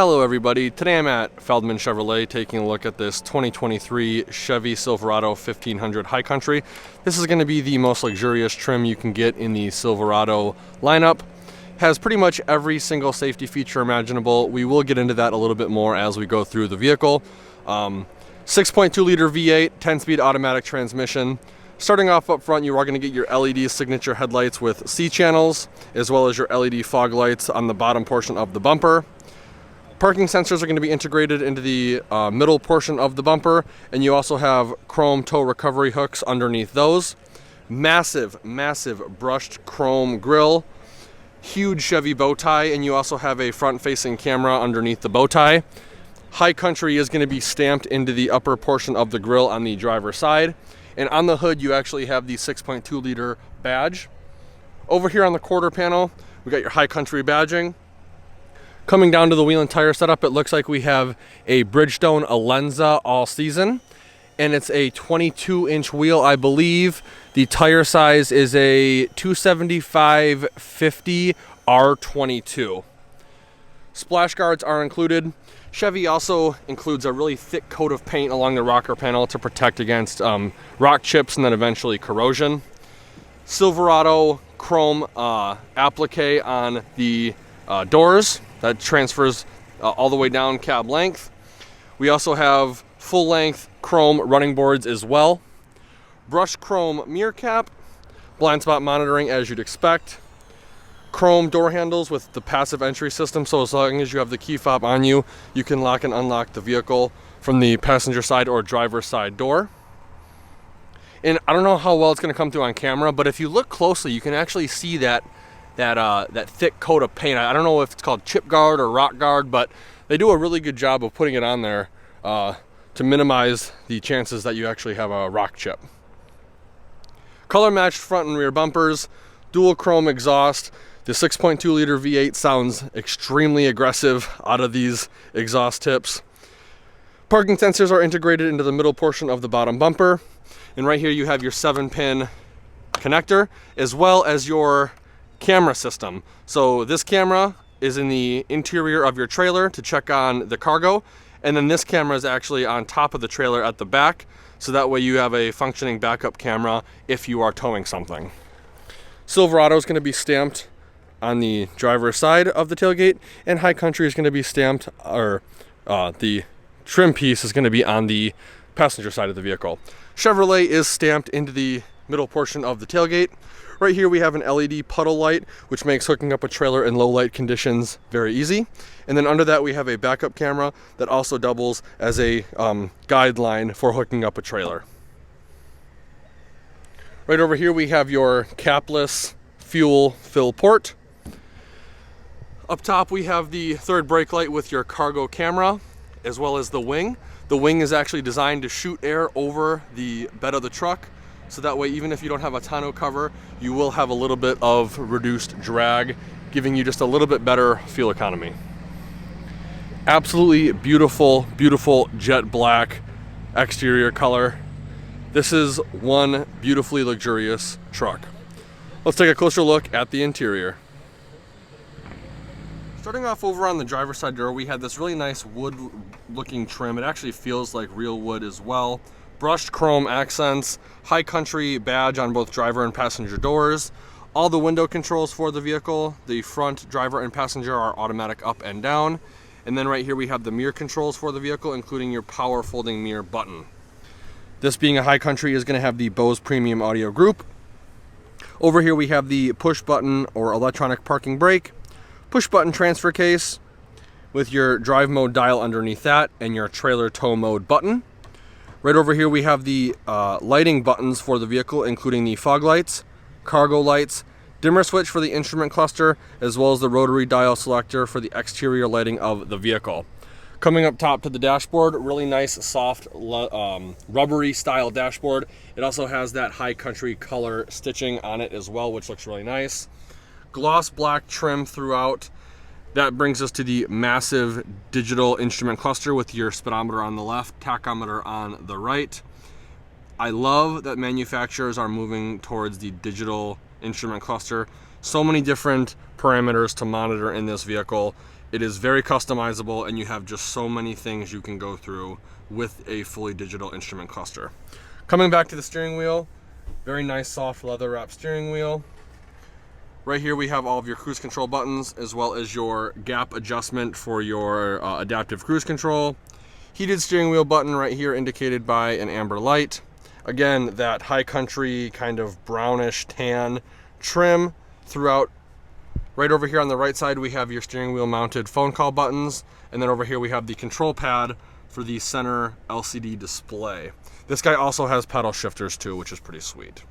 Hello everybody, today I'm at Feldman Chevrolet taking a look at this 2023 Chevy Silverado 1500 High Country. This is going to be the most luxurious trim you can get in the Silverado lineup. Has pretty much every single safety feature imaginable. We will get into that a little bit more as we go through the vehicle. 6.2 liter V8, 10-speed automatic transmission. Starting off up front, you are going to get your LED signature headlights with C channels, as well as your LED fog lights on the bottom portion of the bumper. Parking sensors are going to be integrated into the middle portion of the bumper, and you also have chrome tow recovery hooks underneath those. Massive brushed chrome grille, huge Chevy bow tie, and you also have a front-facing camera underneath the bow tie. High Country is going to be stamped into the upper portion of the grille on the driver's side, and on the hood you actually have the 6.2 liter badge. Over here on the quarter panel, we got your High Country badging. Coming down to the wheel and tire setup, it looks like we have a Bridgestone Alenza all season, and it's a 22-inch wheel, I believe. The tire size is a 275/50 R22. Splash guards are included. Chevy also includes a really thick coat of paint along the rocker panel to protect against rock chips and then eventually corrosion. Silverado chrome applique on the doors. That transfers all the way down cab length. We also have full-length chrome running boards as well. Brushed chrome mirror cap, blind spot monitoring as you'd expect. Chrome door handles with the passive entry system, so as long as you have the key fob on you, you can lock and unlock the vehicle from the passenger side or driver's side door. And I don't know how well it's going to come through on camera, but if you look closely, you can actually see that thick coat of paint. I don't know if it's called chip guard or rock guard, but they do a really good job of putting it on there to minimize the chances that you actually have a rock chip. Color matched front and rear bumpers, dual chrome exhaust. The 6.2 liter V8 sounds extremely aggressive out of these exhaust tips. Parking sensors are integrated into the middle portion of the bottom bumper. And right here you have your 7-pin connector, as well as your camera system. So this camera is in the interior of your trailer to check on the cargo, and then this camera is actually on top of the trailer at the back, so that way you have a functioning backup camera if you are towing something. Silverado is going to be stamped on the driver's side of the tailgate, and High Country is going to be stamped, or the trim piece is going to be on the passenger side of the vehicle. Chevrolet is stamped into the middle portion of the tailgate. Right here we have an LED puddle light, which makes hooking up a trailer in low light conditions very easy. And then under that we have a backup camera that also doubles as a guideline for hooking up a trailer. Right over here we have your capless fuel fill port. Up top we have the third brake light with your cargo camera, as well as the wing. The wing is actually designed to shoot air over the bed of the truck, so that way even if you don't have a tonneau cover, you will have a little bit of reduced drag, giving you just a little bit better fuel economy. Absolutely beautiful jet black exterior color. This is one beautifully luxurious truck. Let's take a closer look at the interior. Starting off over on the driver's side door, we had this really nice wood looking trim. It actually feels like real wood as well. Brushed chrome accents, High Country badge on both driver and passenger doors. All the window controls for the vehicle, the front driver and passenger, are automatic up and down. And then right here we have the mirror controls for the vehicle, including your power folding mirror button. This being a High Country is going to have the Bose Premium Audio Group. Over here we have the push button or electronic parking brake, push button transfer case with your drive mode dial underneath that, and your trailer tow mode button. Right over here we have the lighting buttons for the vehicle, including the fog lights, cargo lights, dimmer switch for the instrument cluster, as well as the rotary dial selector for the exterior lighting of the vehicle. Coming up top to the dashboard, really nice soft rubbery style dashboard. It also has that High Country color stitching on it as well, which looks really nice. Gloss black trim throughout. That brings us to the massive digital instrument cluster with your speedometer on the left, tachometer on the right. I love that manufacturers are moving towards the digital instrument cluster. So many different parameters to monitor in this vehicle. It is very customizable, and you have just so many things you can go through with a fully digital instrument cluster. Coming back to the steering wheel, very nice soft leather wrap steering wheel. Right here we have all of your cruise control buttons, as well as your gap adjustment for your adaptive cruise control. Heated steering wheel button right here indicated by an amber light. Again, that high country kind of brownish tan trim throughout. Right over here on the right side we have your steering wheel mounted phone call buttons, and then over here we have the control pad for the center LCD display. This guy also has pedal shifters too, which is pretty sweet.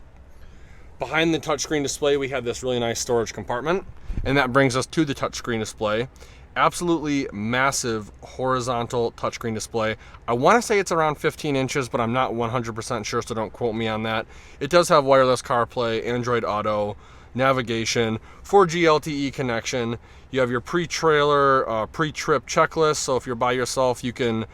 Behind the touchscreen display we have this really nice storage compartment, and that brings us to the touchscreen display. Absolutely massive horizontal touchscreen display. I want to say it's around 15 inches, but I'm not 100% sure, so don't quote me on that. It does have wireless CarPlay, Android Auto, navigation, 4G LTE connection. You have your pre-trailer, pre-trip checklist, so if you're by yourself, you can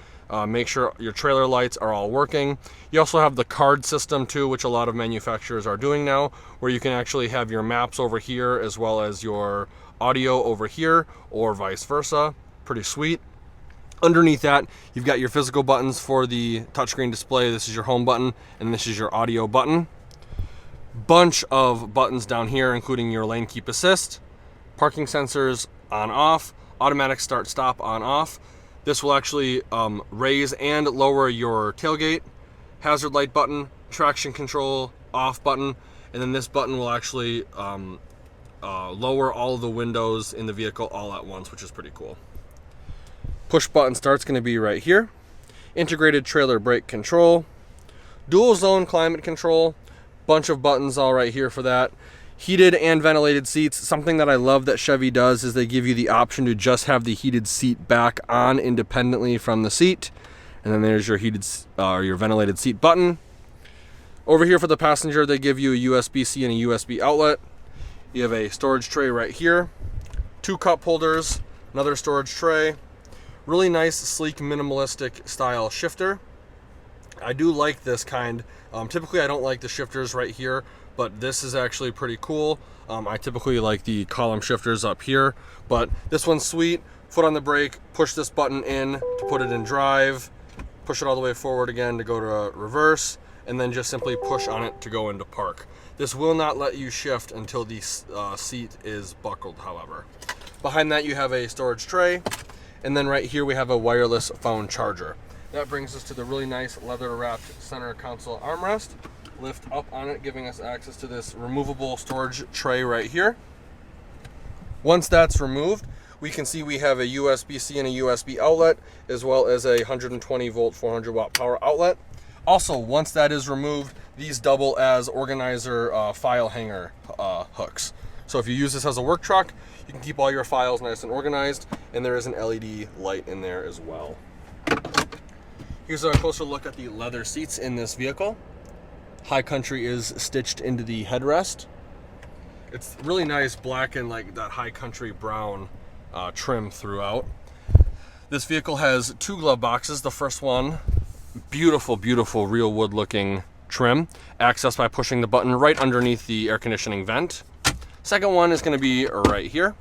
make sure your trailer lights are all working. You also have the card system too, which a lot of manufacturers are doing now, where you can actually have your maps over here as well as your audio over here, or vice versa. Pretty sweet. Underneath that, you've got your physical buttons for the touchscreen display. This is your home button, and this is your audio button. Bunch of buttons down here, including your lane keep assist, parking sensors on off, automatic start stop on off. This will actually raise and lower your tailgate, hazard light button, traction control off button, and then this button will actually lower all of the windows in the vehicle all at once, which is pretty cool. Push button start's going to be right here. Integrated trailer brake control, dual zone climate control, bunch of buttons all right here for that. Heated and ventilated seats. Something that I love that Chevy does is they give you the option to just have the heated seat back on independently from the seat. And then there's your heated your ventilated seat button. Over here for the passenger, they give you a USB-C and a USB outlet. You have a storage tray right here, 2 cup holders, another storage tray. Really nice, sleek, minimalistic style shifter. I do like this kind. Typically I don't like the shifters right here, but this is actually pretty cool. I typically like the column shifters up here, but this one's sweet. Foot on the brake, push this button in to put it in drive, push it all the way forward again to go to reverse, and then just simply push on it to go into park. This will not let you shift until the seat is buckled, however. Behind that you have a storage tray, and then right here we have a wireless phone charger. That brings us to the really nice leather wrapped center console armrest. Lift up on it, giving us access to this removable storage tray right here. Once that's removed, we can see we have a USB-C and a USB outlet, as well as a 120 volt 400 watt power outlet. Also, once that is removed, these double as organizer file hanger hooks. So if you use this as a work truck, you can keep all your files nice and organized, and there is an LED light in there as well. Here's a closer look at the leather seats in this vehicle. High Country is stitched into the headrest. It's really nice black and like that High Country brown trim throughout. This vehicle has 2 glove boxes. The first one, beautiful, beautiful real wood looking trim, accessed by pushing the button right underneath the air conditioning vent. Second one is going to be right here.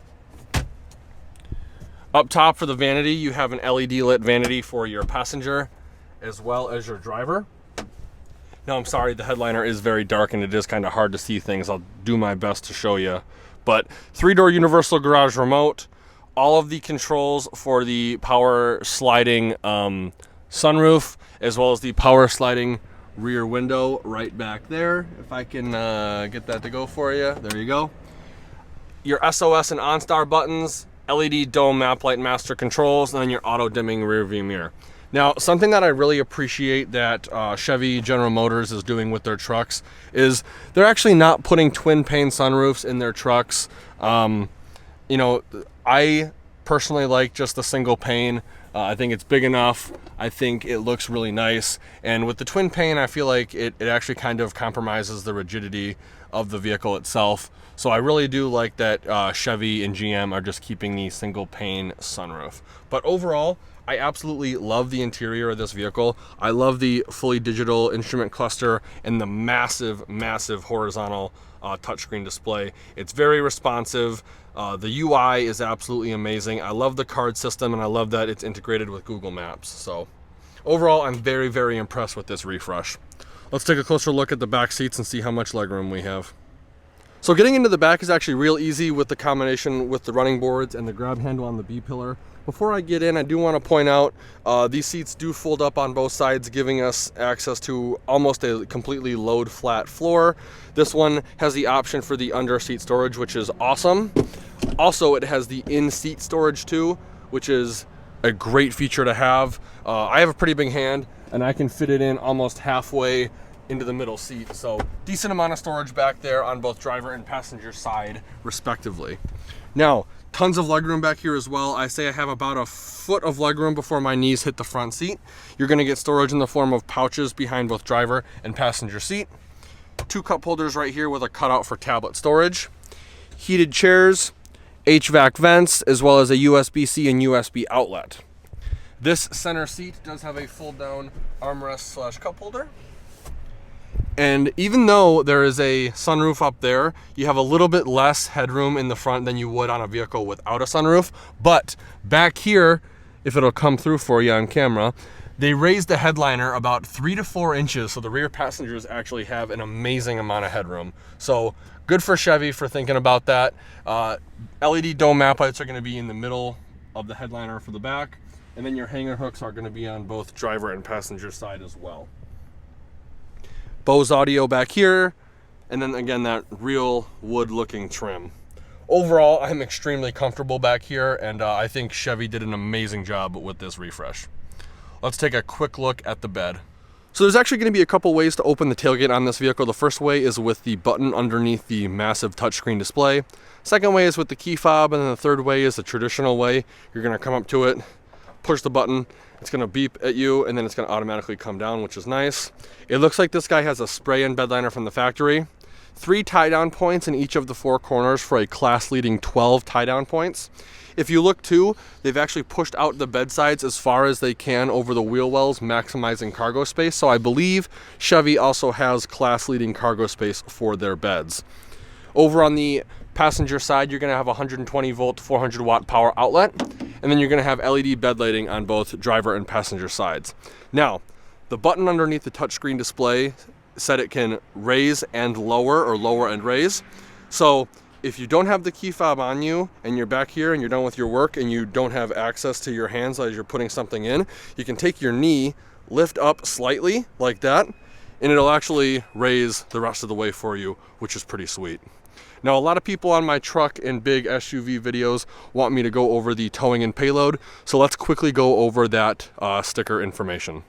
Up top for the vanity, you have an LED lit vanity for your passenger as well as your driver. Now, I'm sorry, the headliner is very dark and it is kind of hard to see things. I'll do my best to show you. But 3-door universal garage remote, all of the controls for the power sliding sunroof, as well as the power sliding rear window right back there. If I can get that to go for you, there you go. Your SOS and OnStar buttons, LED dome map light master controls, and then your auto dimming rear view mirror. Now, something that I really appreciate that Chevy General Motors is doing with their trucks is they're actually not putting twin pane sunroofs in their trucks. You know, I personally like just the single pane. I think it's big enough. I think it looks really nice. And with the twin pane, I feel like it actually kind of compromises the rigidity of the vehicle itself. So I really do like that Chevy and GM are just keeping the single pane sunroof. But overall, I absolutely love the interior of this vehicle. I love the fully digital instrument cluster and the massive, massive horizontal touchscreen display. It's very responsive. The UI is absolutely amazing. I love the card system, and I love that it's integrated with Google Maps. So overall, I'm very, very impressed with this refresh. Let's take a closer look at the back seats and see how much legroom we have. So getting into the back is actually real easy with the combination with the running boards and the grab handle on the B-pillar. Before I get in, I do want to point out these seats do fold up on both sides, giving us access to almost a completely load flat floor. This one has the option for the under seat storage, which is awesome. Also, it has the in-seat storage too, which is a great feature to have. I have a pretty big hand, and I can fit it in almost halfway into the middle seat. So decent amount of storage back there on both driver and passenger side, respectively. Now, tons of legroom back here as well. I say I have about a foot of legroom before my knees hit the front seat. You're gonna get storage in the form of pouches behind both driver and passenger seat. 2 cup holders right here with a cutout for tablet storage. Heated chairs, HVAC vents, as well as a USB-C and USB outlet. This center seat does have a fold down armrest / cup holder. And even though there is a sunroof up there, you have a little bit less headroom in the front than you would on a vehicle without a sunroof. But back here, if it'll come through for you on camera, they raised the headliner about 3 to 4 inches, so the rear passengers actually have an amazing amount of headroom. So good for Chevy for thinking about that. LED dome map lights are going to be in the middle of the headliner for the back, and then your hanger hooks are going to be on both driver and passenger side as well. Bose audio back here, and then again that real wood looking trim. Overall, I'm extremely comfortable back here, and I think Chevy did an amazing job with this refresh. Let's take a quick look at the bed. So there's actually going to be a couple ways to open the tailgate on this vehicle. The first way is with the button underneath the massive touchscreen display. Second way is with the key fob, and then the third way is the traditional way. You're going to come up to it, push the button, it's going to beep at you, and then it's going to automatically come down, which is nice. It looks like this guy has a spray-in bed liner from the factory. 3 tie-down points in each of the 4 corners for a class-leading 12 tie-down points. If you look too, they've actually pushed out the bed sides as far as they can over the wheel wells, maximizing cargo space. So I believe Chevy also has class-leading cargo space for their beds. Over on the passenger side, you're going to have a 120 volt 400 watt power outlet, and then you're going to have LED bed lighting on both driver and passenger sides. Now, the button underneath the touchscreen display said it can raise and lower, or lower and raise. So if you don't have the key fob on you and you're back here and you're done with your work and you don't have access to your hands as you're putting something in, you can take your knee, lift up slightly like that, and it'll actually raise the rest of the way for you, which is pretty sweet. Now, a lot of people on my truck and big SUV videos want me to go over the towing and payload, so let's quickly go over that sticker information.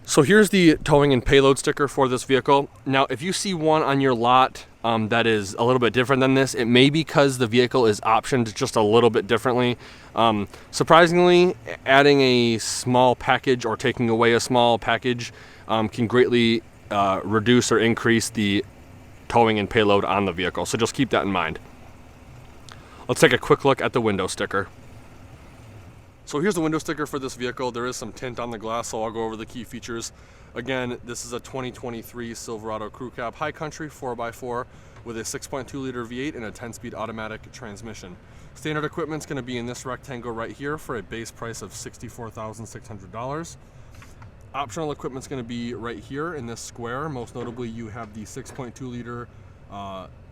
So here's the towing and payload sticker for this vehicle. Now, if you see one on your lot that is a little bit different than this, it may be because the vehicle is optioned just a little bit differently. Surprisingly, adding a small package or taking away a small package can greatly reduce or increase the towing and payload on the vehicle, so just keep that in mind. Let's take a quick look at the window sticker. So here's the window sticker for this vehicle. There is some tint on the glass, so I'll go over the key features. Again, this is a 2023 Silverado Crew Cab High Country 4x4 with a 6.2 liter V8 and a 10-speed automatic transmission. Standard equipment's going to be in this rectangle right here for a base price of $64,600. Optional equipment's going to be right here in this square. Most notably, you have the 6.2 liter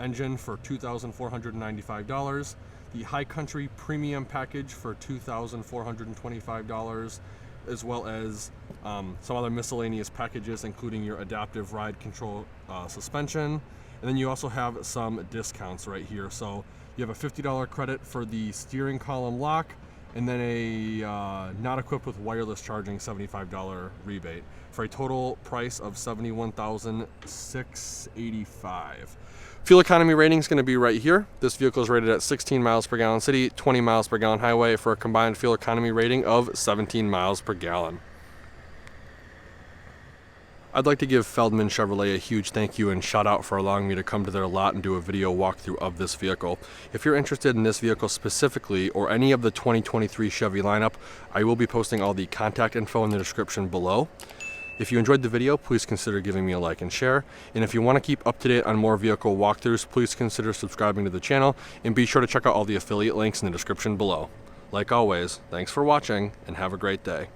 engine for $2,495. The High Country Premium Package for $2,425, as well as some other miscellaneous packages, including your adaptive ride control suspension. And then you also have some discounts right here. So you have a $50 credit for the steering column lock, and then a not equipped with wireless charging $75 rebate for a total price of $71,685. Fuel economy rating is going to be right here. This vehicle is rated at 16 miles per gallon city, 20 miles per gallon highway for a combined fuel economy rating of 17 miles per gallon. I'd like to give Feldman Chevrolet a huge thank you and shout out for allowing me to come to their lot and do a video walkthrough of this vehicle. If you're interested in this vehicle specifically or any of the 2023 Chevy lineup, I will be posting all the contact info in the description below. If you enjoyed the video, please consider giving me a like and share. And if you want to keep up to date on more vehicle walkthroughs, please consider subscribing to the channel and be sure to check out all the affiliate links in the description below. Like always, thanks for watching and have a great day.